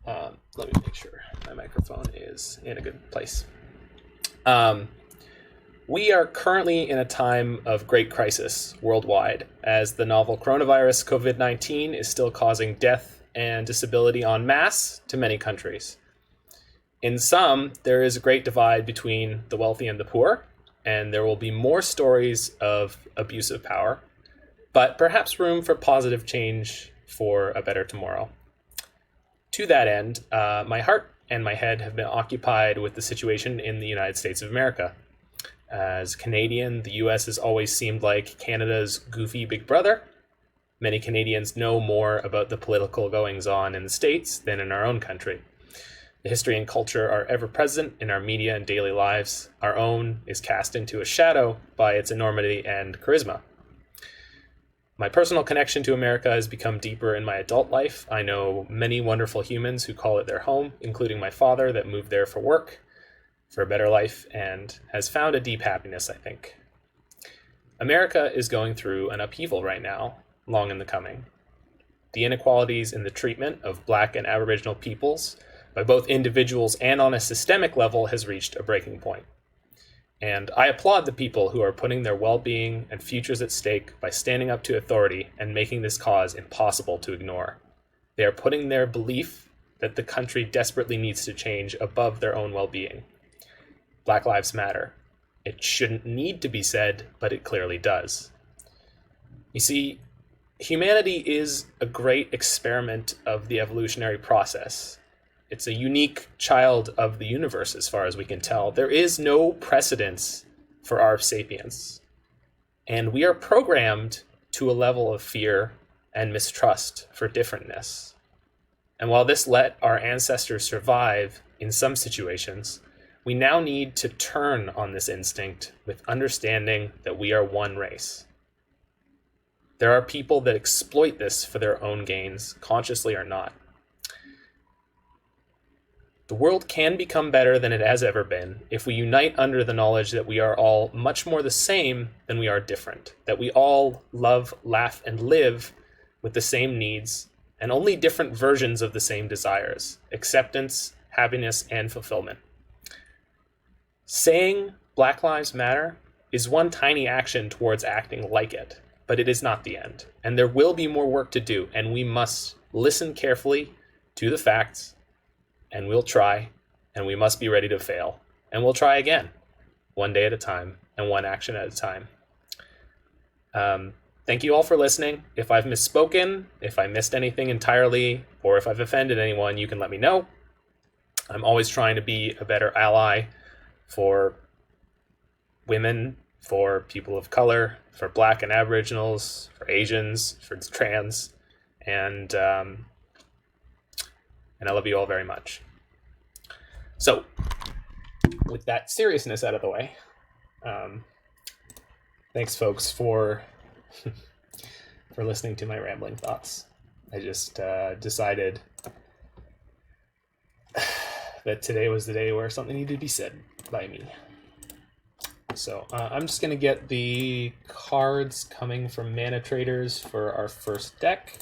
Let me make sure my microphone is in a good place. We are currently in a time of great crisis worldwide, as the novel coronavirus COVID-19 is still causing death and disability en masse to many countries. In some, there is a great divide between the wealthy and the poor, and there will be more stories of abuse of power, but perhaps room for positive change for a better tomorrow. To that end, my heart and my head have been occupied with the situation in the United States of America. As a Canadian, the US has always seemed like Canada's goofy big brother. Many Canadians know more about the political goings-on in the States than in our own country. The history and culture are ever present in our media and daily lives. Our own is cast into a shadow by its enormity and charisma. My personal connection to America has become deeper in my adult life. I know many wonderful humans who call it their home, including my father that moved there for work, for a better life, and has found a deep happiness, I think. America is going through an upheaval right now, long in the coming. The inequalities in the treatment of Black and Aboriginal peoples by both individuals and on a systemic level has reached a breaking point. And I applaud the people who are putting their well-being and futures at stake by standing up to authority and making this cause impossible to ignore. They are putting their belief that the country desperately needs to change above their own well-being. Black Lives Matter. It shouldn't need to be said, but it clearly does. You see, humanity is a great experiment of the evolutionary process. It's a unique child of the universe as far as we can tell. There is no precedence for our sapience. And we are programmed to a level of fear and mistrust for differentness. And while this let our ancestors survive in some situations, we now need to turn on this instinct with understanding that we are one race. There are people that exploit this for their own gains, consciously or not. The world can become better than it has ever been if we unite under the knowledge that we are all much more the same than we are different, that we all love, laugh, and live with the same needs and only different versions of the same desires: acceptance, happiness, and fulfillment. Saying Black Lives Matter is one tiny action towards acting like it, but it is not the end. And there will be more work to do, and we must listen carefully to the facts, and we'll try, and we must be ready to fail. And we'll try again, one day at a time, and one action at a time. Thank you all for listening. If I've misspoken, if I missed anything entirely, or if I've offended anyone, you can let me know. I'm always trying to be a better ally for women, for people of color, for Black and Aboriginals, for Asians, for trans, and I love you all very much. So, with that seriousness out of the way, thanks, folks, for for listening to my rambling thoughts. I just decided that today was the day where something needed to be said by me. So I'm just going to get the cards coming from Mana Traders for our first deck.